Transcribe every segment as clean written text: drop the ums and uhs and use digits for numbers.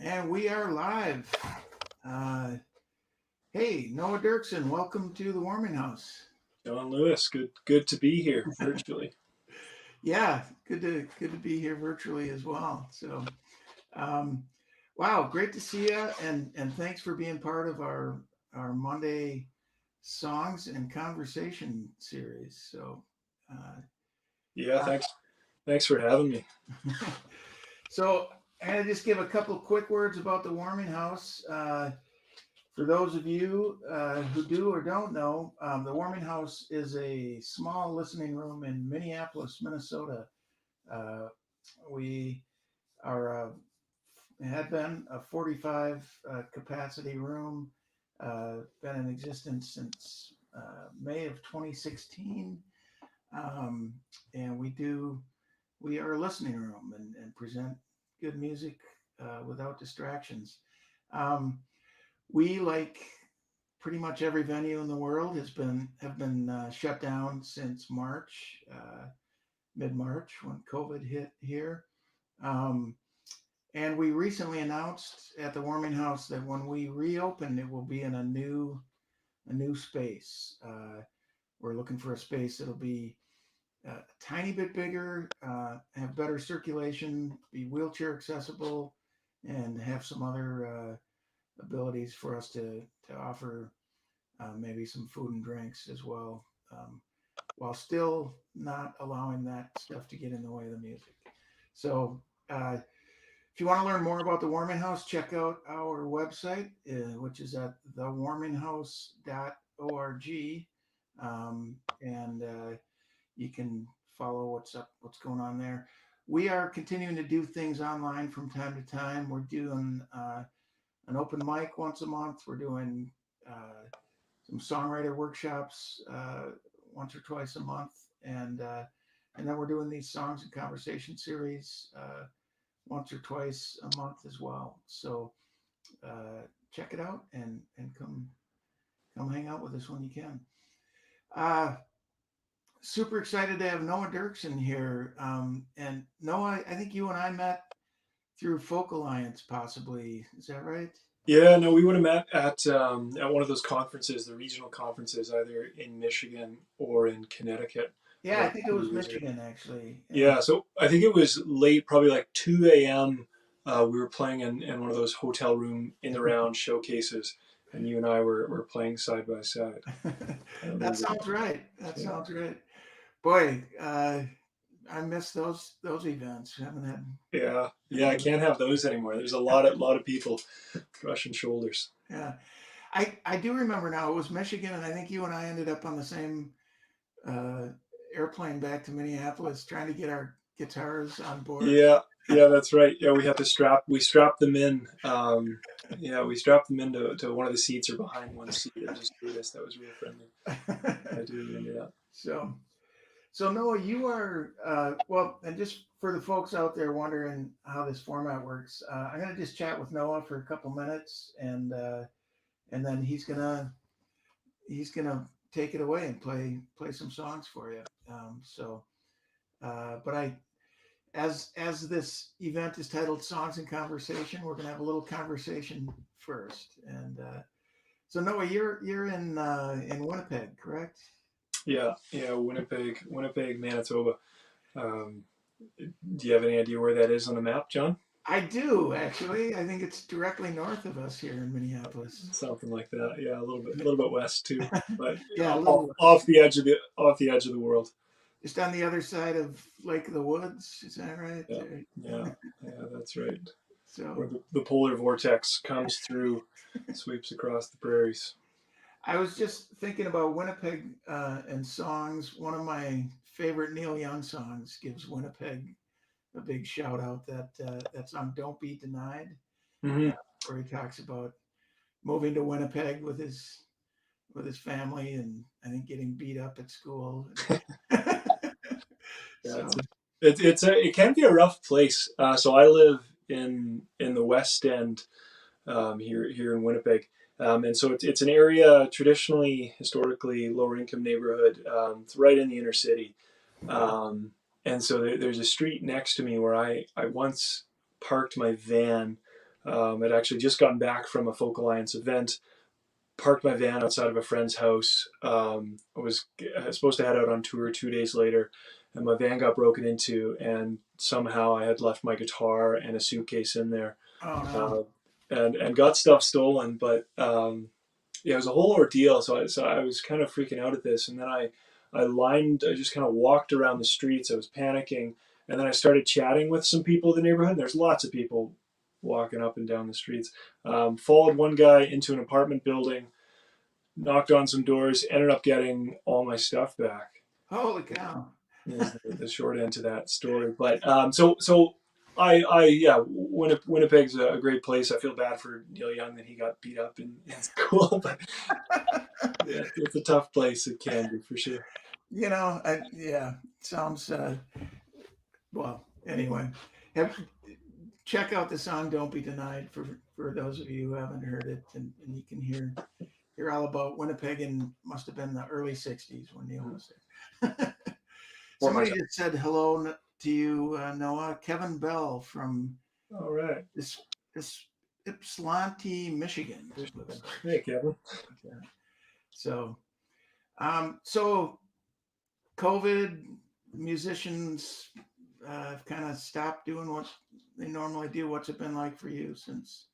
And we are live. Uh, hey, Noah Derksen, welcome to the Warming House. John Lewis, good to be here virtually. Yeah, good to be here virtually as well. Um, wow, great to see you, and thanks for being part of our Monday songs and conversation series. Uh, Yeah, thanks for having me. so I'm gonna just give a couple quick words about the Warming House. For those of you who do or don't know, the Warming House is a small listening room in Minneapolis, Minnesota. Uh, we are had been a 45 capacity room, been in existence since May of 2016, um, and we are a listening room and present good music without distractions. Um, we like pretty much every venue in the world have been shut down since March, mid March when COVID hit here. Um, and we recently announced at the Warming House that when we reopen, it will be in a new space. We're looking for a space that'll be a tiny bit bigger, have better circulation, be wheelchair accessible, and have some other abilities for us to offer maybe some food and drinks as well, while still not allowing that stuff to get in the way of the music. So, if you want to learn more about the Warming House, check out our website, which is at thewarminghouse.org. And you can follow what's going on there. We are continuing to do things online from time to time. We're doing an open mic once a month. We're doing some songwriter workshops once or twice a month, and then we're doing these songs and conversation series once or twice a month as well. So check it out and come hang out with us when you can. Uh, Super excited to have Noah Derksen here. And Noah, I think you and I met through Folk Alliance, possibly. Is that right? Yeah, no, we would have met at one of those conferences, the regional conferences, either in Michigan or in Connecticut Yeah, I about think it was 2 years ago. Michigan actually. Yeah. Yeah, so I think it was late, probably like 2 a.m. We were playing in one of those hotel room in the round showcases, and you and I were playing side by side. I That remember sounds that. right. That Yeah. sounds right. Boy, I miss those events. Yeah, I can't have those anymore. There's a lot of people brushing shoulders. Yeah, I do remember now. It was Michigan, and I think you and I ended up on the same uh, airplane back to Minneapolis, trying to get our guitars on board. Yeah, that's right. Yeah, we strapped them in. Yeah, we strapped them into one of the seats or behind one seat and just threw this. That was real friendly. I do remember that. so, so Noah, you are well, and just for the folks out there wondering how this format works, I'm going to just chat with Noah for a couple minutes, and then he's gonna take it away and play some songs for you. But I as this event is titled "Songs and Conversation," we're gonna have a little conversation first. And so Noah, you're in Winnipeg, correct? Yeah, Winnipeg, Manitoba. Um, do you have any idea where that is on the map, John? I do actually. I think it's directly north of us here in Minneapolis. Something like that. Yeah, a little bit west too, but Yeah, a little off the edge of the world. just on the other side of Lake of the Woods. Is that right? Yeah, yeah, yeah. That's right. Where So the polar vortex comes through, sweeps across the prairies. I was just thinking about Winnipeg and songs. One of my favorite Neil Young songs gives Winnipeg a big shout out. That song "Don't Be Denied," uh, Hmm. where he talks about moving to Winnipeg with his family, and I think getting beat up at school. Yeah, So it can be a rough place. So I live in the West End, here in Winnipeg, and so it's an area traditionally, historically lower income neighborhood. It's right in the inner city, um, and so there's a street next to me where I once parked my van I'd actually just gotten back from a Folk Alliance event, parked my van outside of a friend's house. I was supposed to head out on tour 2 days later, and my van got broken into, and somehow I had left my guitar and a suitcase in there, Oh no. uh, and got stuff stolen. But yeah, it was a whole ordeal. So I was kind of freaking out at this, and then I just kind of walked around the streets. I was panicking, and then I started chatting with some people in the neighborhood. There's lots of people walking up and down the streets. Followed one guy into an apartment building, knocked on some doors, ended up getting all my stuff back. Holy cow. Is the short end to that story. But yeah, Winnipeg's a great place. I feel bad for Neil Young that he got beat up in school, but yeah, it's a tough place. It can be for sure. Yeah, sounds well. Anyway, have, check out the song "Don't Be Denied" for those of you who haven't heard it, and you can hear all about Winnipeg in must have been the early '60s when Neil was there. For Somebody myself. just said hello to you, Noah. Kevin Bell from All right. this Ypsilanti, Michigan, lives Hey, Kevin. there. So, so COVID musicians have kind of stopped doing what they normally do. What's it been like for you since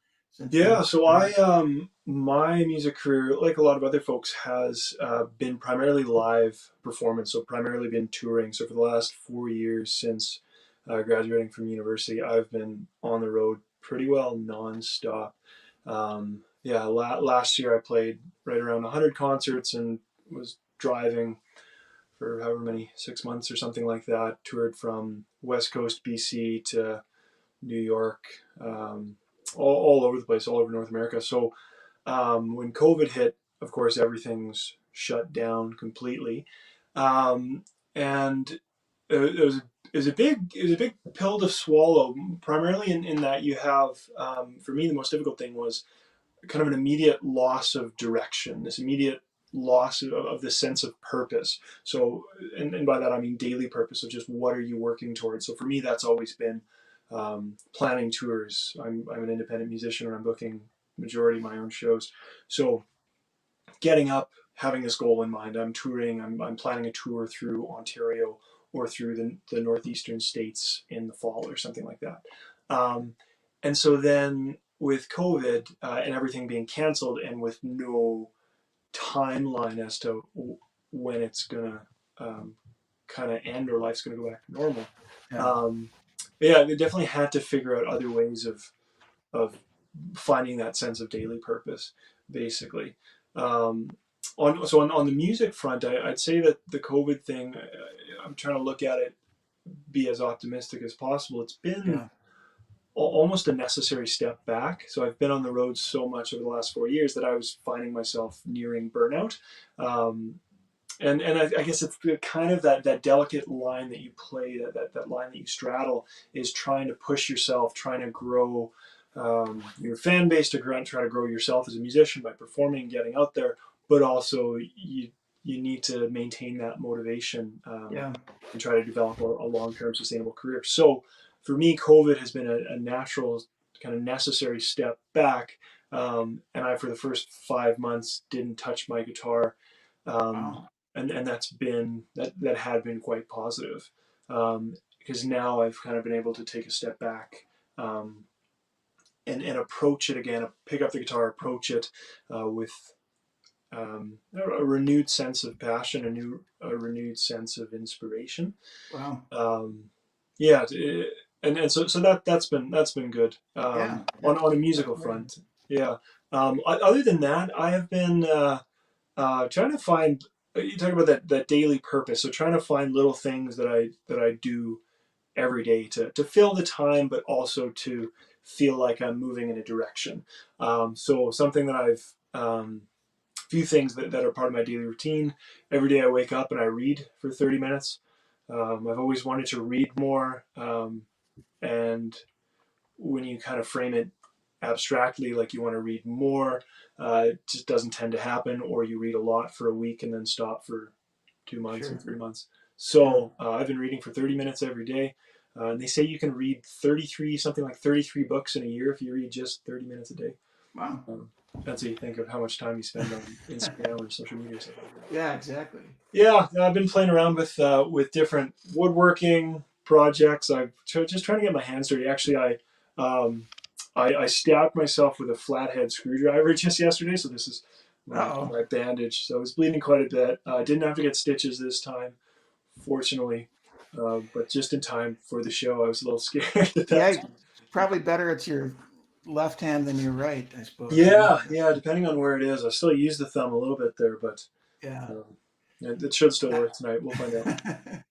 Yeah, you? so my music career, like a lot of other folks, has been primarily live performance. So primarily been touring. So for the last 4 years since graduating from university, I've been on the road pretty well nonstop. Yeah, last year I played right around 100 concerts and was driving for however many 6 months or something like that. Toured from West Coast BC to New York, all over the place, all over North America. So when COVID hit, of course, everything's shut down completely, and it was a big pill to swallow. Primarily in that you have, for me, the most difficult thing was kind of an immediate loss of direction, this immediate loss of the sense of purpose. So, and by that I mean daily purpose of just what are you working towards. So for me, that's always been planning tours. I'm an independent musician and I'm booking majority of my own shows. So getting up, having this goal in mind. I'm touring. I'm planning a tour through Ontario or through the northeastern states in the fall or something like that. Um, and so then with COVID and everything being canceled and with no timeline as to when it's gonna kind of end or life's gonna go back to normal. Yeah. Um, yeah, we definitely had to figure out other ways of finding that sense of daily purpose, basically. Um, on the music front, I'd say that the COVID thing, I'm trying to look at it, be as optimistic as possible. It's been Yeah. almost a necessary step back. So I've been on the road so much over the last 4 years that I was finding myself nearing burnout. Um, and I guess it's kind of that delicate line that you play, that line that you straddle is trying to push yourself, trying to grow your fan base, to try to grow yourself as a musician by performing, getting out there, but also you need to maintain that motivation Yeah. and try to develop a long-term sustainable career. So for me, COVID has been a natural kind of necessary step back. And I, for the first 5 months, didn't touch my guitar. Um, Wow. and that had been quite positive, because now I've kind of been able to take a step back, and approach it again, pick up the guitar, approach it with a renewed sense of passion, a renewed sense of inspiration. Wow. Um, yeah, and so that's been good Yeah. on a That's musical great. front. Yeah. Other than that, I have been trying to find. You talk about that daily purpose. So trying to find little things that I do every day to fill the time, but also to feel like I'm moving in a direction. So something that I've few things that are part of my daily routine. Every day I wake up and I read for 30 minutes. I've always wanted to read more, and when you kind of frame it abstractly, like you want to read more, it just doesn't tend to happen, or you read a lot for a week and then stop for 2 months or Sure. 3 months. Yeah. So I've been reading for 30 minutes every day. And they say you can read 33 books in a year if you read just 30 minutes a day. Wow. That's what you think of how much time you spend on Instagram or social media or stuff like that. Yeah, exactly. Yeah, I've been playing around with different woodworking projects. I'm just trying to get my hands dirty. Actually, um, I stabbed myself with a flathead screwdriver just yesterday, so this is Uh-oh. my bandage. So I was bleeding quite a bit. Didn't have to get stitches this time, fortunately, but just in time for the show. I was a little scared that Yeah, that's. it's probably better it's your left hand than your right, I suppose. Yeah, yeah. Depending on where it is, I still use the thumb a little bit there, but Yeah. um, it should still work tonight. We'll find out.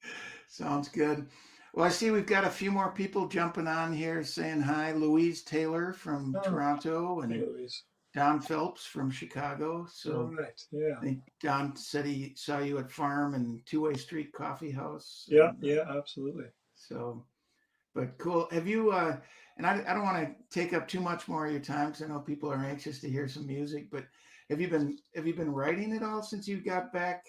Sounds good. Well, I see we've got a few more people jumping on here saying hi. Louise Taylor from Oh, Toronto hey, and Louise. Don Phelps from Chicago. All So right. Yeah. I think Don said he saw you at Farm and Two-Way Street Coffee House. Yeah. And Yeah. Absolutely. so, but cool. Have you, and I don't want to take up too much more of your time because I know people are anxious to hear some music, but have you been writing at all since you got back?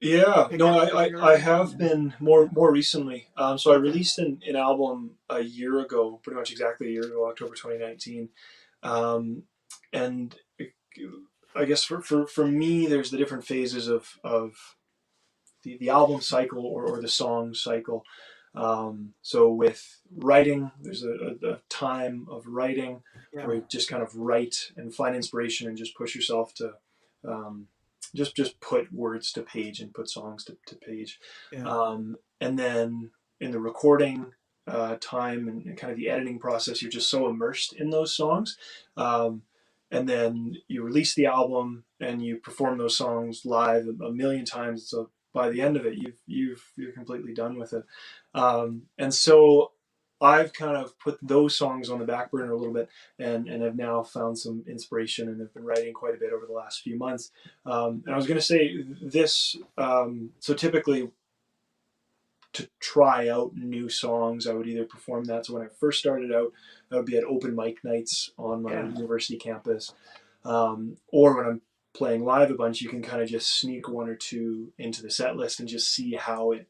Yeah. Pick No, up the I guitar have again? been more recently. So I Okay. released an album a year ago, pretty much exactly a year ago, October 2019. Um, and I guess for me, there's the different phases of the album cycle or the song cycle. So with writing, there's a time of writing Yeah. where you just kind of write and find inspiration and just push yourself to just put words to page and put songs to page. Yeah. And then in the recording time and kind of the editing process, you're just so immersed in those songs. And then you release the album and you perform those songs live a million times. So by the end of it, you're completely done with it. And so I've kind of put those songs on the back burner a little bit, and have now found some inspiration and have been writing quite a bit over the last few months. And I was going to say this. So typically, to try out new songs, I would either perform that. So when I first started out, I would be at open mic nights on my Yeah. university campus, or when I'm playing live a bunch, you can kind of just sneak one or two into the set list and just see how it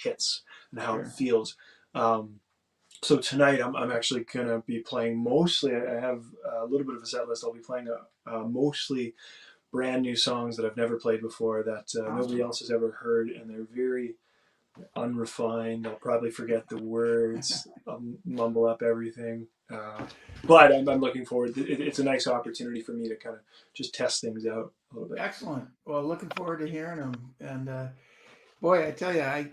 hits and how it Sure. feels. So tonight I'm actually gonna be playing mostly. I have a little bit of a set list. I'll be playing mostly brand new songs that I've never played before that nobody Awesome. else has ever heard, and they're very unrefined. I'll probably forget the words. I'll mumble up everything. But I'm looking forward. It's a nice opportunity for me to kind of just test things out a little bit. Excellent. Well, looking forward to hearing them. And boy, I tell you, I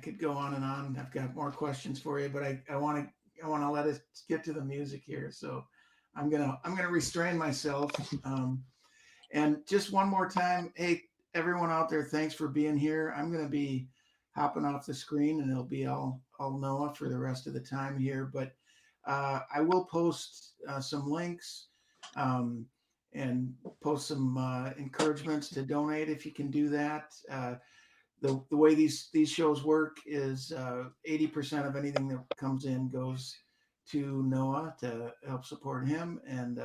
could go on and on. I've got more questions for you, but I want to let us get to the music here. So I'm gonna restrain myself. And just one more time, hey, everyone out there, thanks for being here. I'm gonna be hopping off the screen, and it'll be all Noah for the rest of the time here. But I will post some links. Um, and post some encouragements to donate if you can do that. The way these shows work is 80% of anything that comes in goes to Noah to help support him, and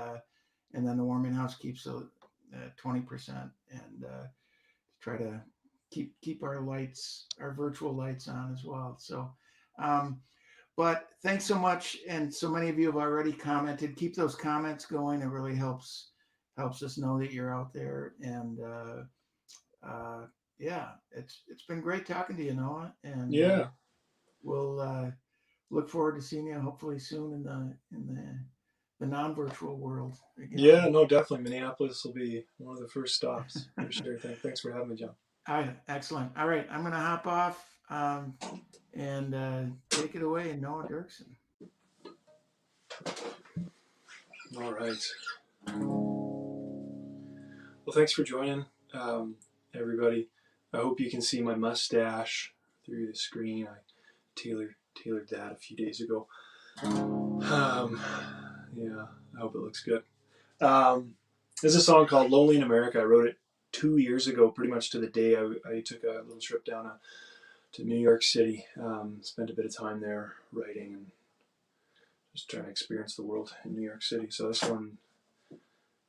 then the warming house keeps 20%, and try to keep our virtual lights on as well. So um, but thanks so much, and so many of you have already commented. Keep those comments going. It really helps us know that you're out there. And yeah, it's been great talking to you, Noah. And Yeah, we'll look forward to seeing you hopefully soon in the non-virtual world yeah, again. no, definitely. Minneapolis will be one of the first stops for sure. Thanks for having me, John. All right, excellent. All right, I'm gonna hop off and take it away, Noah Derksen. All right. Well, thanks for joining, everybody. I hope you can see my mustache through the screen. I tailored that a few days ago. Yeah, I hope it looks good. There's a song called "Lonely in America." I wrote it 2 years ago, pretty much to the day I took a little trip down to New York City. Spent a bit of time there writing and just trying to experience the world in New York City. So this one,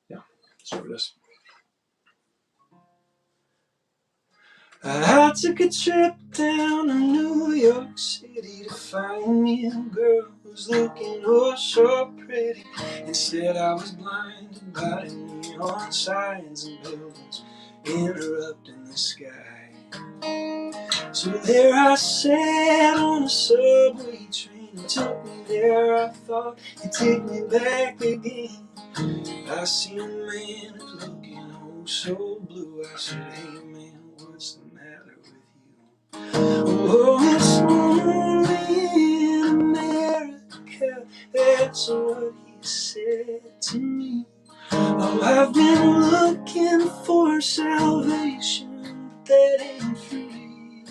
yeah, let's start with this. I took a trip down to New York City to find me a girl who's looking oh so pretty. Instead I was blinded by the neon signs and buildings interrupting the sky. So there I sat on a subway train. It took me there, I thought it'd take me back again. I see a man who's looking oh so blue. I said, hey man, what's the matter with you? Oh, it's only in America, that's what he said to me. Oh, I've been looking for salvation, but that ain't free.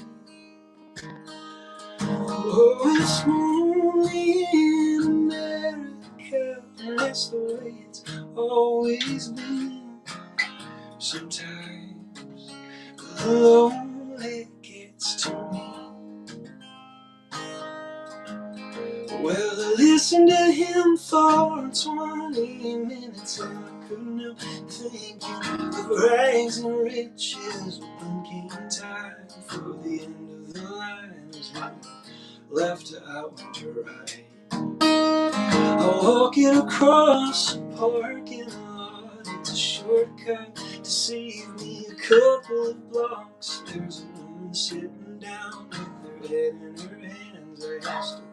Oh, it's only in America, and that's the way it's always been. Sometimes the lonely gets to me. Well, I listened to him for 20 minutes and I couldn't help thinking of rags and riches, a blinking time for the end of the line as we left out to right. I walk it across a parking lot, it's a shortcut to save me a couple of blocks. There's a woman sitting down with her head in her hands. I asked her,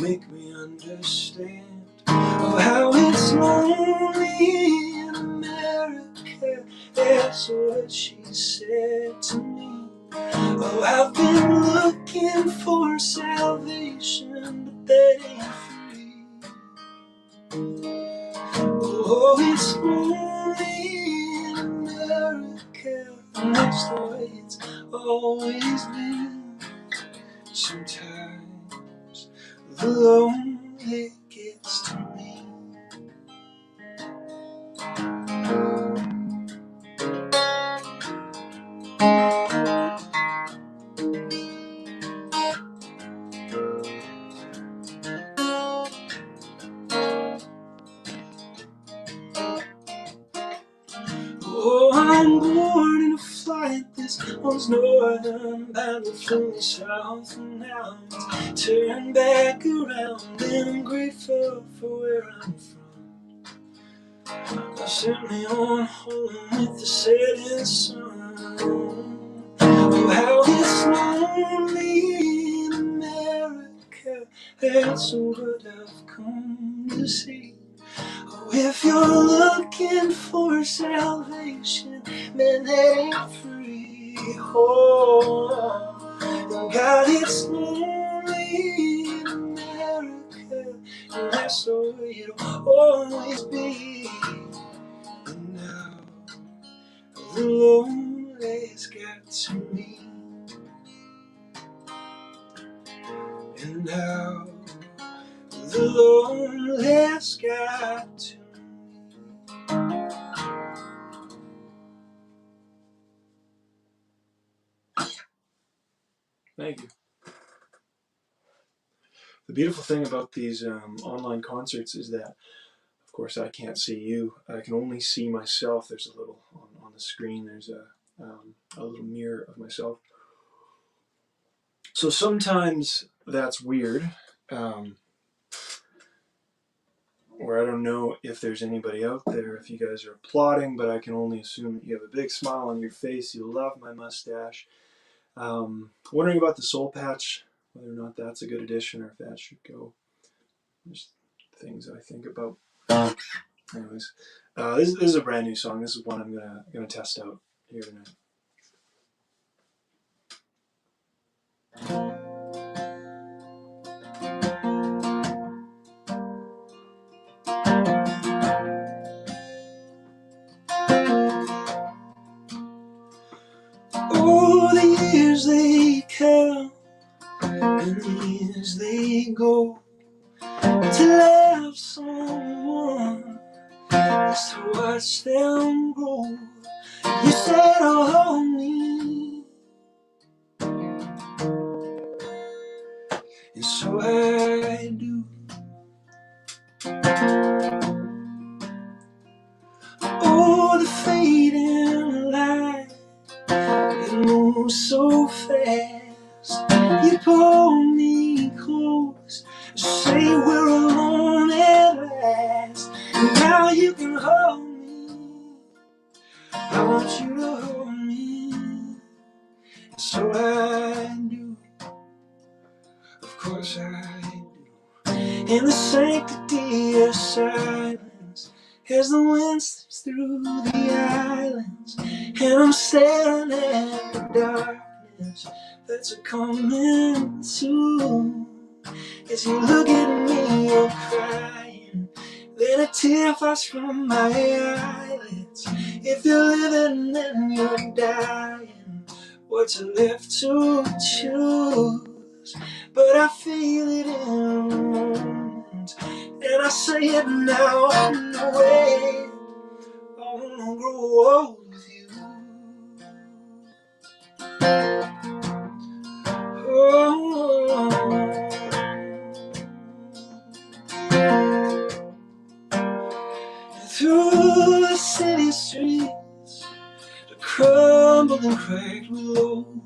make me understand oh, how it's lonely in America. That's what she said to me. Oh, I've been looking for salvation, but that ain't free. Oh, it's lonely in America, and that's the way it's always been. Sometimes the lonely gets to me. Oh, I'm bored in a flight. This one's northern bound and flew me south, and now it's turned back around. And I'm grateful for where I'm from. I sent me on home with the setting sun. Oh, how it's lonely in America. That's what I've come to see. Oh, if you're looking for salvation, man, that ain't free. Oh, God, it's lonely in America, and that's the way it'll always be. And now the lonely's got to me. And now the lonely's got to me. Thank you. The beautiful thing about these online concerts is that, of course, I can't see you. I can only see myself. There's a little on the screen. There's a little mirror of myself. So sometimes that's weird, or I don't know if there's anybody out there, if you guys are applauding, but I can only assume that you have a big smile on your face. You love my mustache. Wondering about the soul patch, whether or not that's a good addition or if that should go. There's things I think about. Anyways, this is a brand new song. This is one I'm gonna test out here tonight. Oh, the years they come and the years they go. To love someone is to watch them grow. You said, oh, hold me, and so I do. Oh, the fading light, it moves so fast. You pull me close, say we're alone at last. And now you can hold me. I want you to hold me. So I do, of course I do. In the sanctity of silence, as the wind slips through the islands, and I'm staring at the darkness that's a coming soon. As you look at me, you're crying, then a tear falls from my eyelids. If you're living, then you're dying. What's left to choose? But I feel it in the moment, and I say it now in the way. I wanna grow old with you. Oh. Through the city streets, the crumbled and cracked road.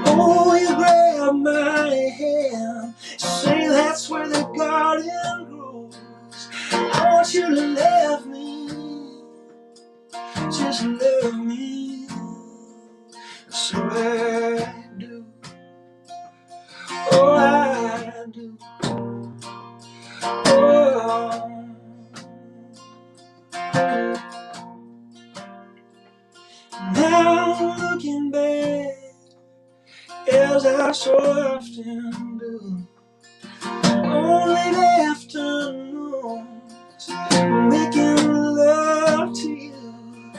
Oh, you grab my hand, say that's where the garden grows. I want you to love me, just love me. So I do, oh I do, oh. Now looking back, as I so often do, on late afternoons, making love to you.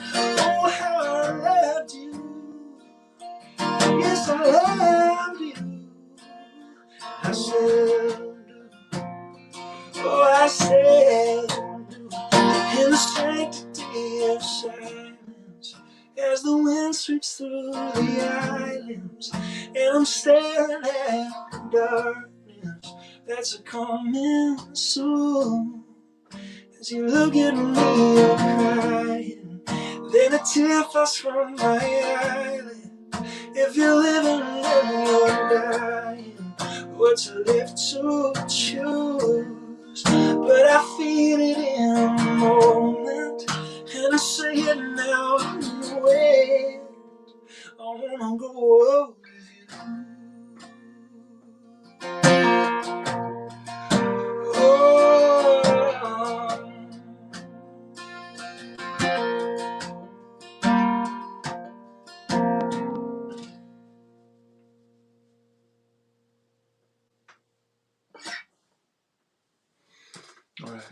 Oh, how I loved you. Yes, I loved you. I still do. Oh, I still do. In the sanctity of silence, as the wind sweeps through the islands, and I'm staring at the darkness that's a coming soon. As you look at me, you're crying, then a tear falls from my eyelid. If you're living, then you're dying. What's left to choose? But I feel it in the moment, and I say it now in the way. I wanna go old with you. Oh. All right.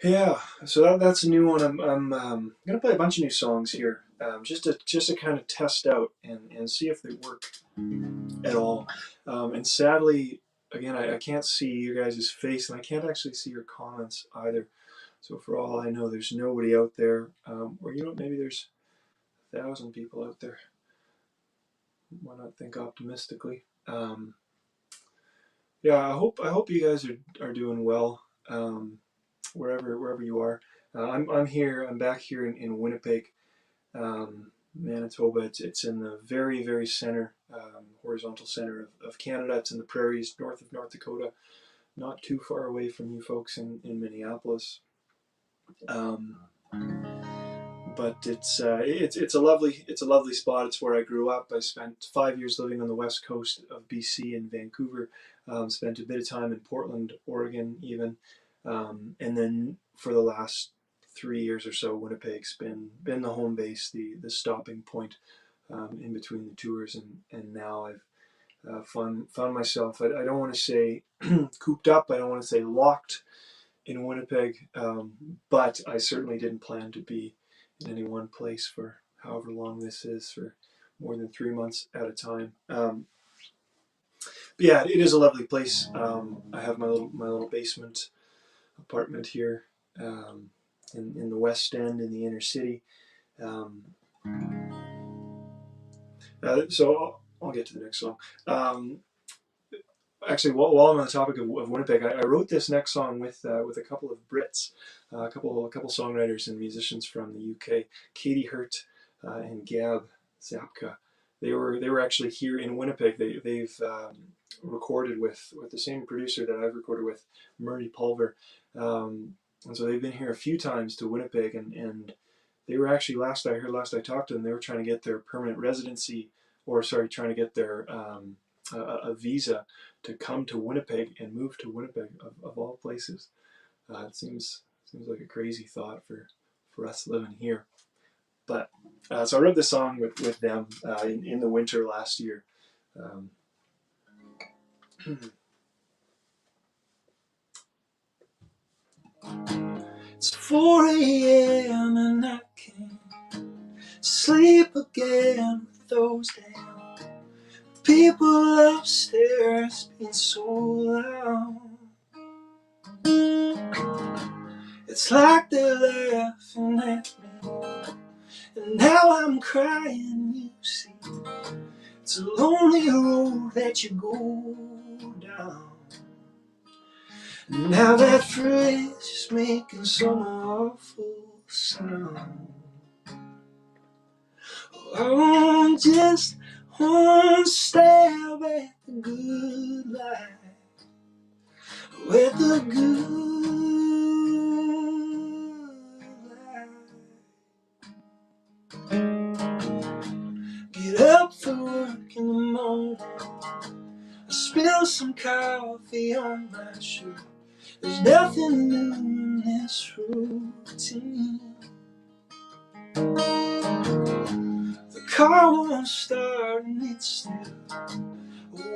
Yeah, so that's a new one. I'm gonna play a bunch of new songs here, just to kind of test out and see if they work at all. And sadly, again, I can't see your guys' face, and I can't actually see your comments either. So for all I know, there's nobody out there, or you know, maybe there's 1,000 people out there. Why not think optimistically? Yeah, I hope you guys are doing well, wherever you are. I'm here. I'm back here in Winnipeg, Manitoba. It's in the very very center, horizontal center of Canada. It's in the prairies north of North Dakota, not too far away from you folks in Minneapolis. Um, but it's a lovely spot. It's where I grew up. I spent 5 years living on the west coast of BC in Vancouver. Spent a bit of time in Portland, Oregon, even, and then for the last 3 years or so, Winnipeg's been the home base, the stopping point in between the tours, and now I've found myself. I don't want to say cooped up. I don't want to say locked in Winnipeg, but I certainly didn't plan to be in any one place for however long this is, for more than 3 months at a time. But yeah, it is a lovely place. I have my little basement apartment here, in the West End in the inner city. Um, so I'll get to the next song. actually, while I'm on the topic of Winnipeg, I wrote this next song with a couple of Brits, a couple songwriters and musicians from the UK, Katie Hurt and Gab Zapka. They were actually here in Winnipeg. They've recorded with the same producer that I've recorded with, Murray Pulver, and so they've been here a few times to Winnipeg, and they were actually, last I talked to them, they were trying to get their permanent residency, or sorry, trying to get their a visa to come to Winnipeg and move to Winnipeg of all places. It seems like a crazy thought for us living here. But so I wrote this song with them in the winter last year. It's 4 a.m. and I can't sleep again with those damn people upstairs being so loud. It's like they're laughing at me, and now I'm crying, you see. It's a lonely road that you go down. And now that fridge is making some awful sound. I want just one stab at the good life, with the good life. Get up for work in the morning, I spill some coffee on my shirt. There's nothing new in this routine. The car won't start and it's still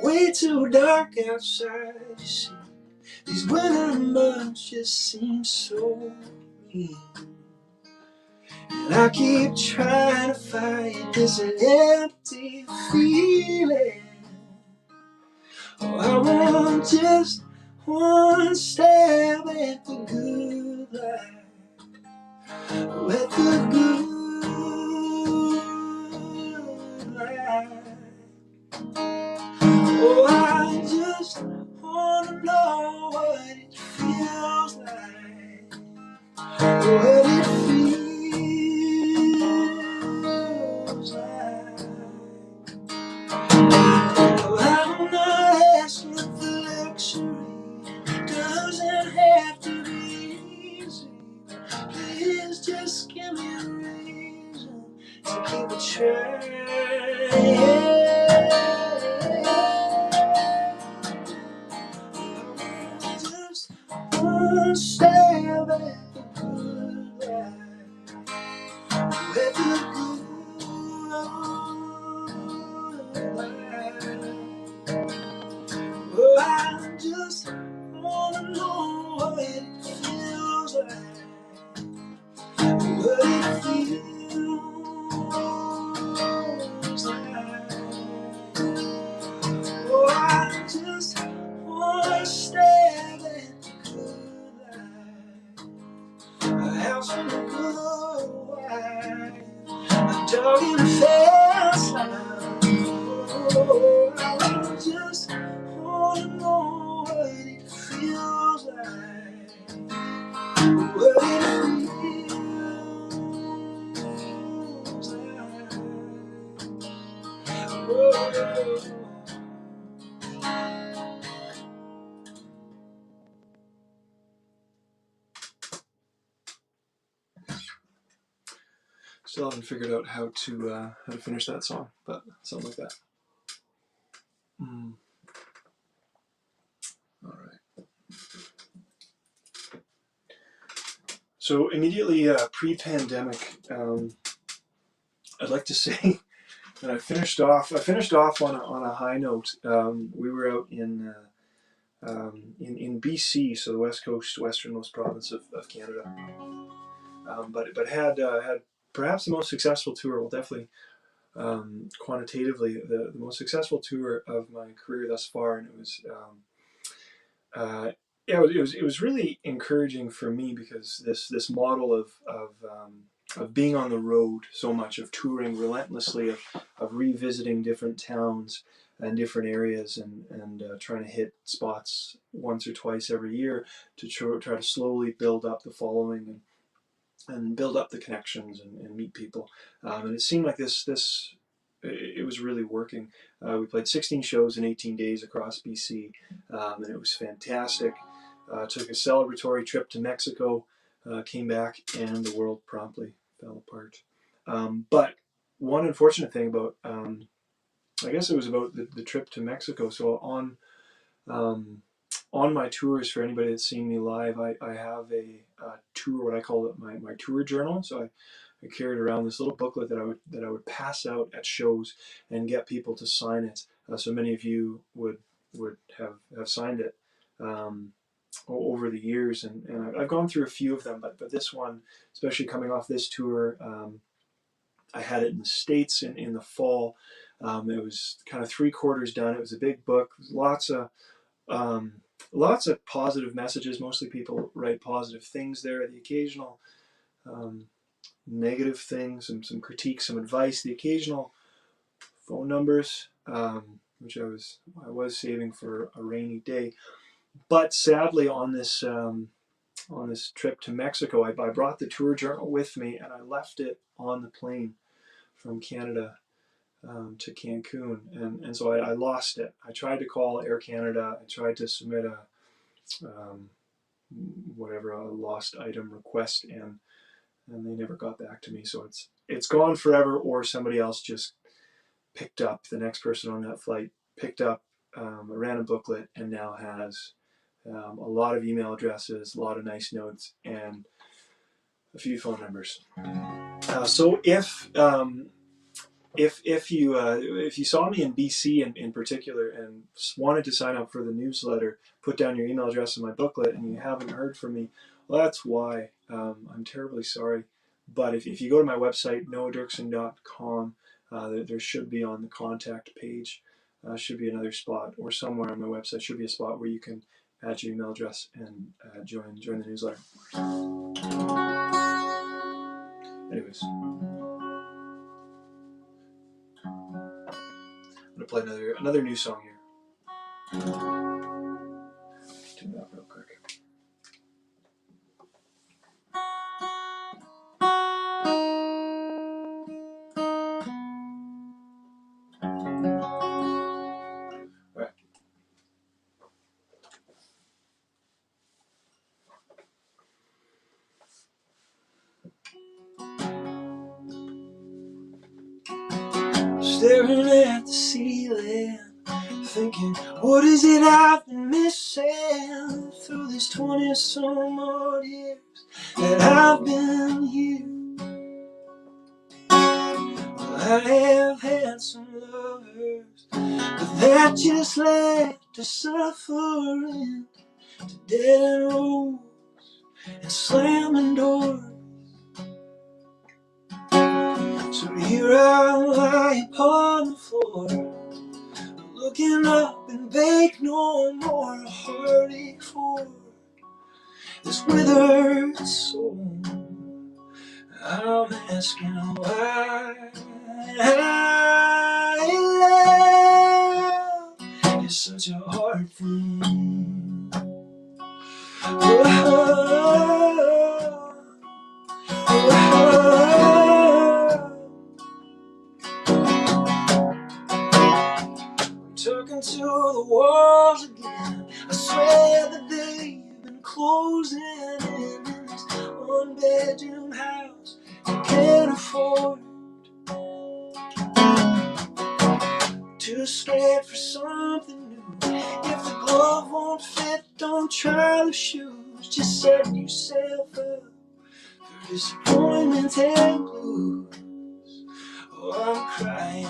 way too dark outside, you see. These winter months just seem so mean. And I keep trying to fight this empty feeling. Oh, I want just one stab at the good life, at the good life. Oh, I just wanna know what it feels like, what it feels like. Oh, I'm not asking for luxury, it doesn't have to be easy. Please just give me a reason to keep it trying. Just one stab at the good life, with the good life. Oh, I just wanna know what it feels like, what it feels like. Oh, I just wanna stab at the good life, a house and a good wife, a dog in a fast line. Oh, I just wanna know what it feels like, what it feels like. Oh. Still haven't figured out how to finish that song, but something like that. All right. So immediately pre-pandemic, I'd like to say that I finished off on a high note. We were out in BC, so the west coast, westernmost province of Canada, but had perhaps the most successful tour. Well, definitely quantitatively the most successful tour of my career thus far, and it was. Yeah, it was really encouraging for me because this model of of being on the road so much, of touring relentlessly, of revisiting different towns and different areas, and trying to hit spots once or twice every year to try to slowly build up the following and build up the connections and meet people. And it seemed like it was really working. We played 16 shows in 18 days across BC, and it was fantastic. Took a celebratory trip to Mexico, came back, and the world promptly fell apart. But one unfortunate thing about, I guess it was about the trip to Mexico. So on my tours, for anybody that's seen me live, I have a tour, what I call it my tour journal. So I carried around this little booklet that I would pass out at shows and get people to sign it. So many of you would have signed it over the years, and I've gone through a few of them, but this one, especially coming off this tour, I had it in the States in the fall. It was kind of 3/4 done. It was a big book, lots of positive messages. Mostly people write positive things there. The occasional negative things, some critiques, some advice. The occasional phone numbers, which I was saving for a rainy day. But sadly, on this trip to Mexico, I brought the tour journal with me, and I left it on the plane from Canada to Cancun, and so I lost it. I tried to call Air Canada. I tried to submit a lost item request, and they never got back to me. So it's gone forever, or somebody else just picked up, the next person on that flight picked up a random booklet and now has a lot of email addresses, a lot of nice notes, and a few phone numbers. So if you saw me in BC in particular and wanted to sign up for the newsletter, put down your email address in my booklet, and you haven't heard from me, well, that's why. I'm terribly sorry. But if you go to my website, noahderksen.com, there should be on the contact page, should be another spot, or somewhere on my website should be a spot where you can add your email address and join the newsletter. Anyways, I'm gonna play another new song here. Do that real quick. Right. Staring at the ceiling, thinking, what is it I've been missing through these 20-some odd years that I've been here? Well, I have had some lovers, but that just led to suffering, to dead end roads and slamming doors. So here I lie upon the floor, looking up and beg no more heartache for this withered soul. I'm asking why love is such a hard thing. Talking to the walls again. I swear that they've been closing in this one-bedroom house you can't afford. Too scared for something new. If the glove won't fit, don't try the shoes. Just set yourself up for disappointment and blues. Oh, I'm crying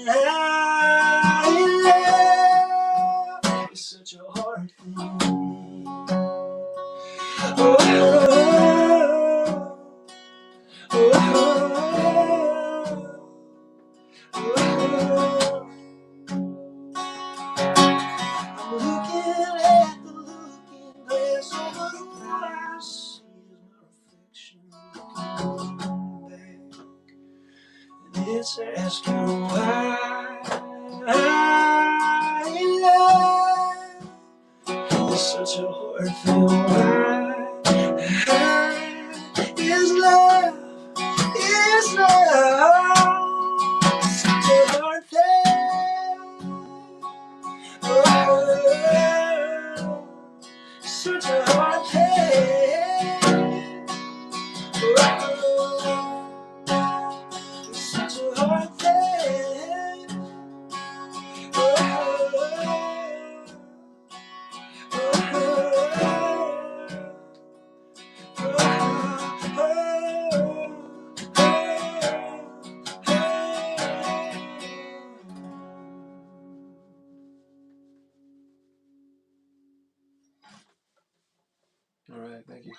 love is such a hard thing. Oh, I'm looking at the looking glass, over the wall I see is my reflection. It's asking why love is such a hard thing. Why is love? Is love such a hard thing? Oh, such a hard thing. Oh, such a hard thing. All right, thank you.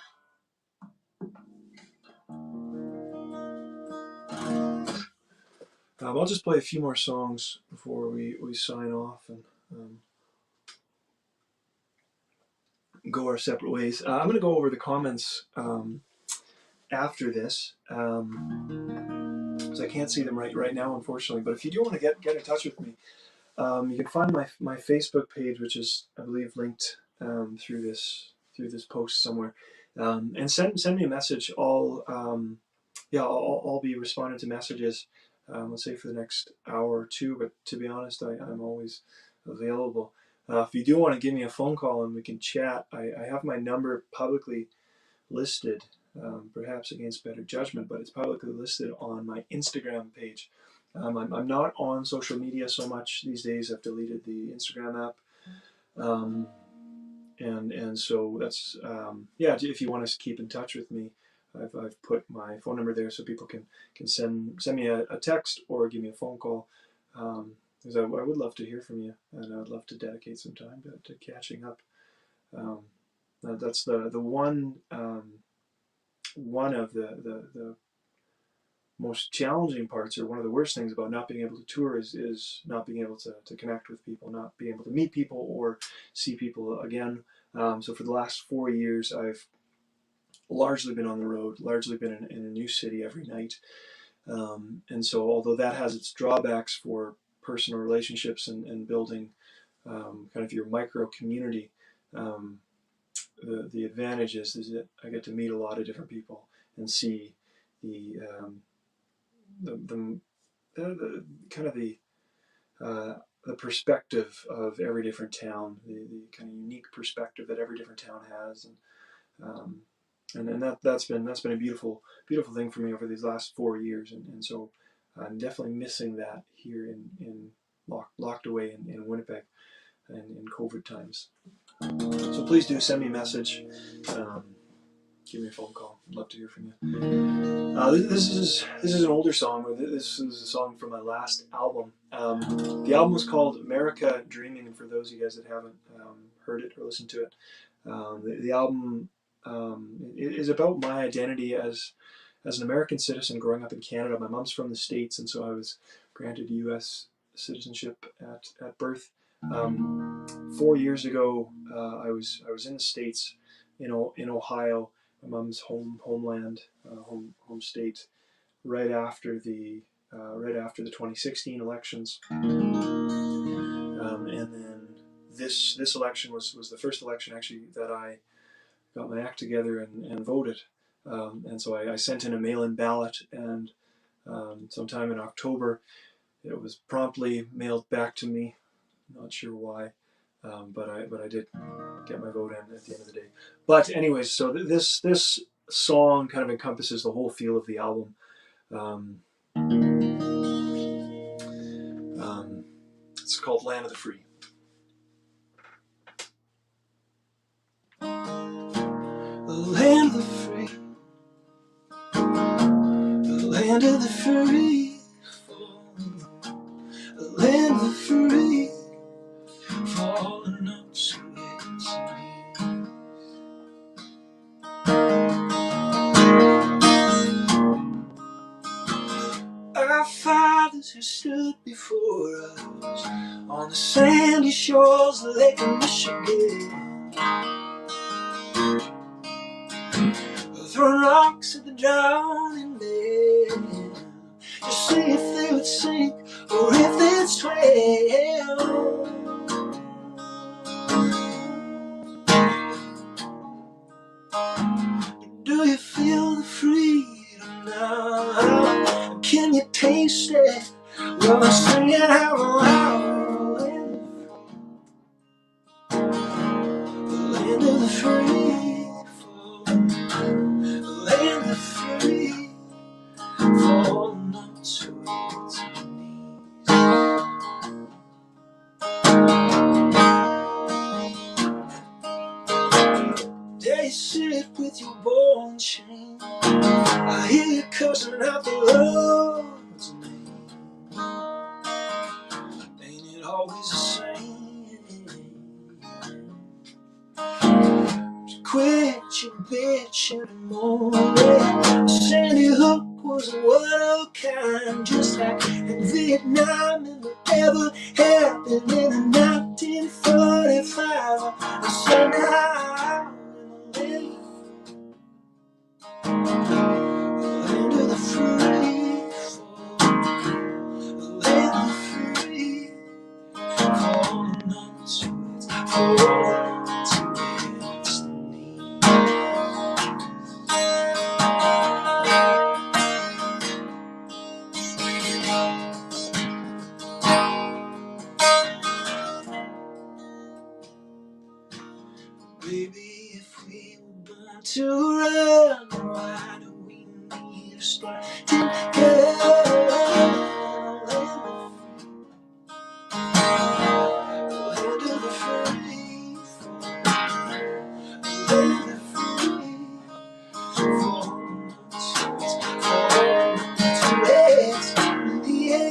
I'll just play a few more songs before we sign off and go our separate ways. I'm going to go over the comments after this, because I can't see them right now, unfortunately. But if you do want to get in touch with me, you can find my Facebook page, which is, I believe, linked through this post somewhere, and send me a message. I'll be responding to messages, let's say for the next hour or two. But to be honest, I'm always available. If you do want to give me a phone call and we can chat, I have my number publicly listed, perhaps against better judgment, but it's publicly listed on my Instagram page. I'm not on social media so much these days. I've deleted the Instagram app, and so that's if you want to keep in touch with me, I've put my phone number there so people can send me a text or give me a phone call, because I would love to hear from you, and I'd love to dedicate some time to catching up. That's the one of the most challenging parts, or one of the worst things about not being able to tour, is not being able to connect with people, not being able to meet people or see people again. So for the last 4 years, I've largely been on the road, largely been in a new city every night. And so although that has its drawbacks for personal relationships and building kind of your micro community, the advantage is that I get to meet a lot of different people and see the kind of the perspective of every different town, the kind of unique perspective that every different town has, and that's been a beautiful thing for me over these last 4 years, and so I'm definitely missing that here in locked away in Winnipeg and in COVID times. So please do send me a message. Give me a phone call. I'd love to hear from you. This is an older song. This is a song from my last album. The album was called America Dreaming, and for those of you guys that haven't heard it or listened to it, the album is about my identity as an American citizen growing up in Canada. My mom's from the States, and so I was granted U.S. citizenship at birth. 4 years ago, I was in the States, in Ohio, my mom's homeland, home state, right after the 2016 elections, and then this election was the first election actually that I got my act together and voted, and so I sent in a mail-in ballot, and sometime in October it was promptly mailed back to me. Not sure why, but I did get my vote in at the end of the day. But anyways, so this song kind of encompasses the whole feel of the album. It's called Land of the Free. The land of the free, the land of the free, the land of the free, falling up to its knees. Our fathers who stood before us on the sandy shores of Lake Michigan, throwing rocks at the drowning men to see if they wasted. Well, I'm singing out loud. The land of the free, the land of the free, falling onto its knees. There you sit with your ball and chain. I hear you cursing out the Lord's name. Ain't it always the same? Quit your bitching and moaning. Sandy Hook was one of a kind, just like in Vietnam and whatever happened in 1945. I said now in the land of the free, the land of the free, falling onto its knees. Baby, if we were born to run, why do we need to start together? Land of the free, land of the free, falling to its in the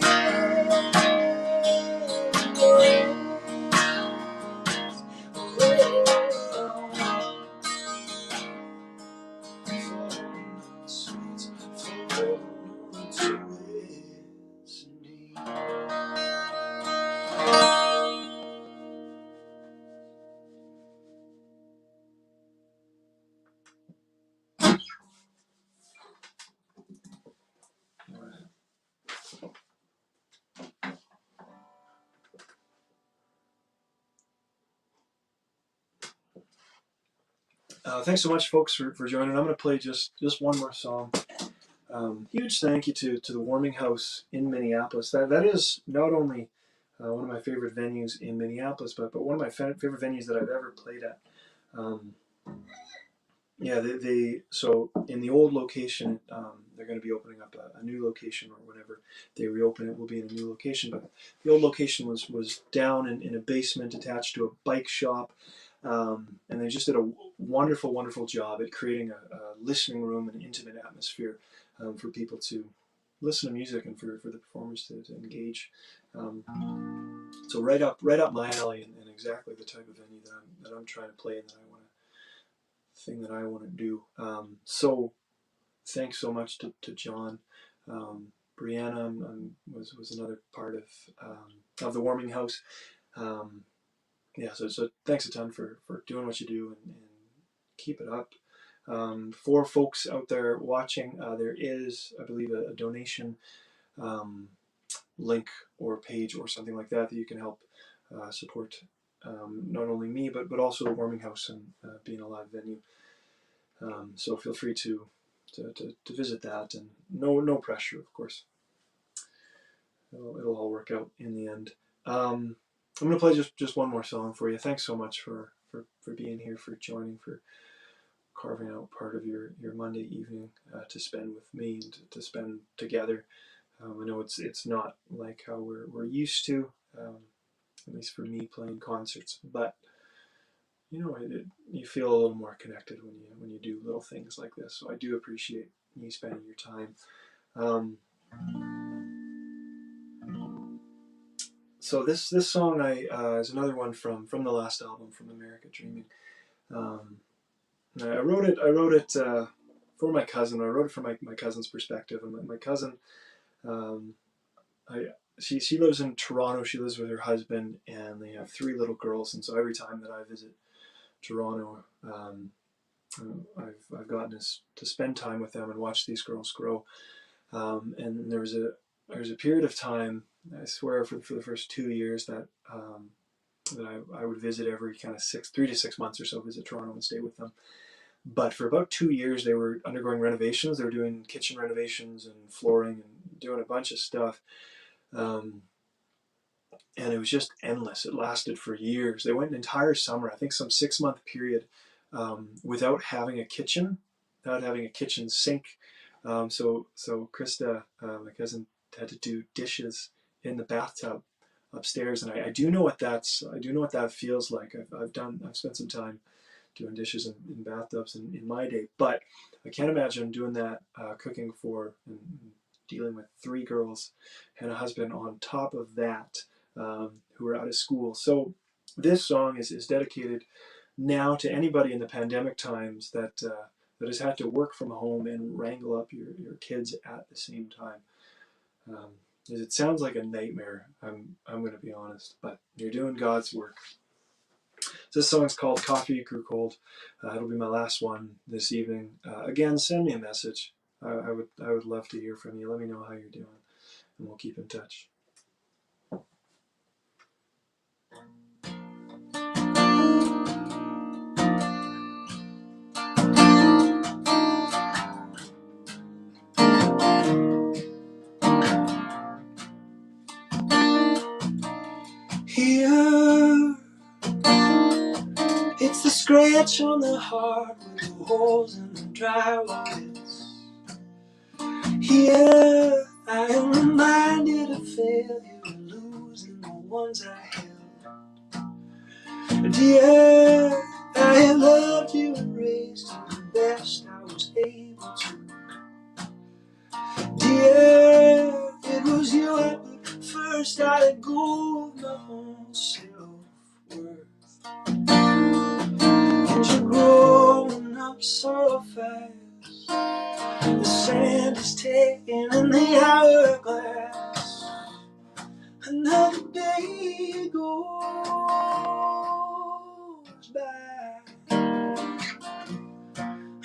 thanks so much, folks, for joining. I'm going to play just one more song. Huge thank you to the Warming House in Minneapolis. That is not only one of my favorite venues in Minneapolis, but one of my favorite venues that I've ever played at. Yeah, so in the old location, they're going to be opening up a new location, or whenever they reopen it will be in a new location. But the old location was down in a basement attached to a bike shop. And they just did a wonderful, wonderful job at creating a listening room, an intimate atmosphere for people to listen to music and for the performers to engage. So right up my alley, and exactly the type of venue that I'm trying to play and that I want to do. So thanks so much to John. Brianna was another part of the Warming House. Yeah, so thanks a ton for doing what you do and keep it up. For folks out there watching, there is, I believe, a donation link or page or something like that you can help support not only me but also the Warming House and being a live venue. So feel free to visit that, and no pressure, of course. It'll all work out in the end. I'm gonna play just one more song for you. Thanks so much for being here, for joining, for carving out part of your Monday evening to spend with me and to spend together. I know it's not like how we're used to, at least for me, playing concerts, but you know, you feel a little more connected when you do little things like this. So I do appreciate you spending your time. So this song is another one from the last album, from America Dreaming. I wrote it for my cousin. I wrote it from my cousin's perspective, and my cousin, she lives in Toronto. She lives with her husband, and they have 3 little girls. And so every time that I visit Toronto, I've gotten to spend time with them and watch these girls grow. And there was a period of time, I swear, for the first 2 years that I would visit every kind of 3 to 6 months or so, visit Toronto and stay with them. But for about 2 years, they were undergoing renovations. They were doing kitchen renovations and flooring and doing a bunch of stuff. And it was just endless. It lasted for years. They went an entire summer, I think some 6-month period, without having a kitchen, without having a kitchen sink. So Krista, my cousin, had to do dishes in the bathtub upstairs, and I do know what I do know what that feels like. I've spent some time doing dishes in bathtubs in my day, but I can't imagine doing that, cooking for and dealing with 3 girls and a husband on top of that, who are out of school. So this song is dedicated now to anybody in the pandemic times that has had to work from home and wrangle up your kids at the same time. It sounds like a nightmare. I'm going to be honest, but you're doing God's work. This song's called Coffee Grew Cold. It'll be my last one this evening. Again, send me a message. I would love to hear from you. Let me know how you're doing, and we'll keep in touch. Here, it's the scratch on the heart with the holes in the drywall. Here, I am reminded of failure and losing the ones I held. Dear, I have loved you and raised you the best I was able to. Dear, it was you I put first. I let go of my own self-worth. And you're growing up so fast. The sand is taken in the hourglass. Another day goes by.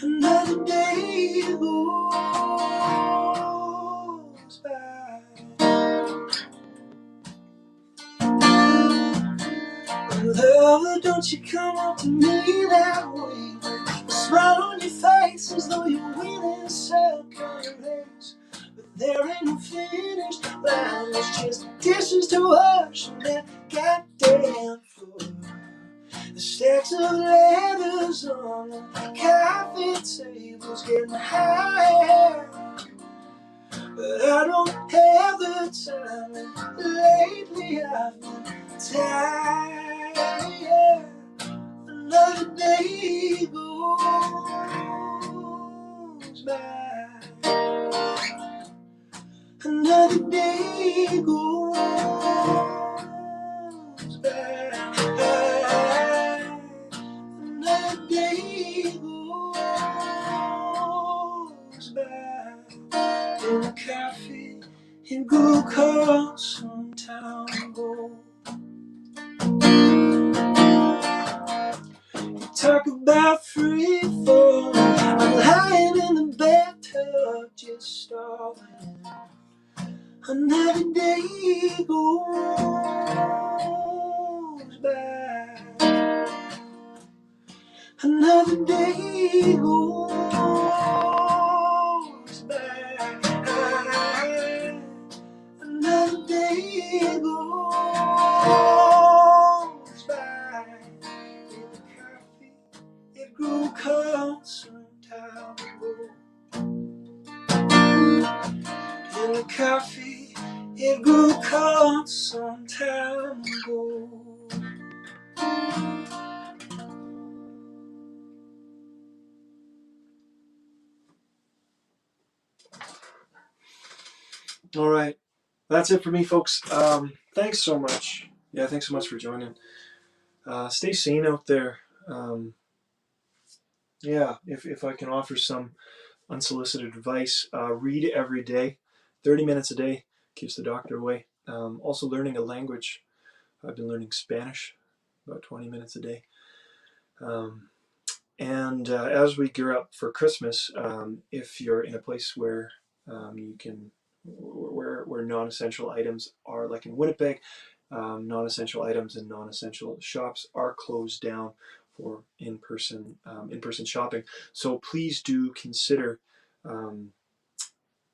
Another day goes by. Lover, don't you come up to me that way. A smile on your face as though you're winning some kind of race. But there ain't no finish line, there's just dishes to wash on that goddamn floor. The stacks of letters on the coffee tables getting higher. But I don't have the time, and lately I've been tired. Another day goes by. Another day goes by. Another day goes by. In the coffee, it grew cold some time ago. Talk about free fall. I'm lying in the bathtub just stalling. Another day goes by. Another day goes by. Another day goes by. In the coffee, it grew cold some time ago. In the coffee, it grew cold some time ago. All right, that's it for me, folks. Thanks so much. Yeah, thanks so much for joining. Stay sane out there. Yeah, if I can offer some unsolicited advice, read every day, 30 minutes a day, keeps the doctor away. Also learning a language. I've been learning Spanish about 20 minutes a day. And as we gear up for Christmas, if you're in a place where you can, where non-essential items are, like in Winnipeg, non-essential items and non-essential shops are closed down for in-person shopping. So please do consider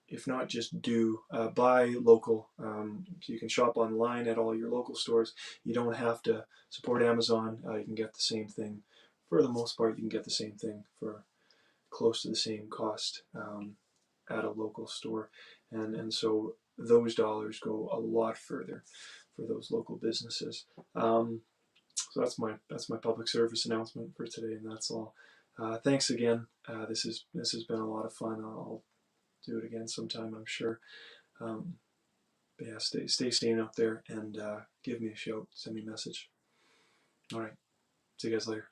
if not just do, buy local. So you can shop online at all your local stores. You don't have to support Amazon. You can get the same thing. For the most part, you can get the same thing for close to the same cost at a local store. And so those dollars go a lot further for those local businesses. So that's my public service announcement for today, and that's all. Thanks again. This has been a lot of fun. I'll do it again sometime, I'm sure. But yeah, stay sane out there, and give me a shout. Send me a message. All right. See you guys later.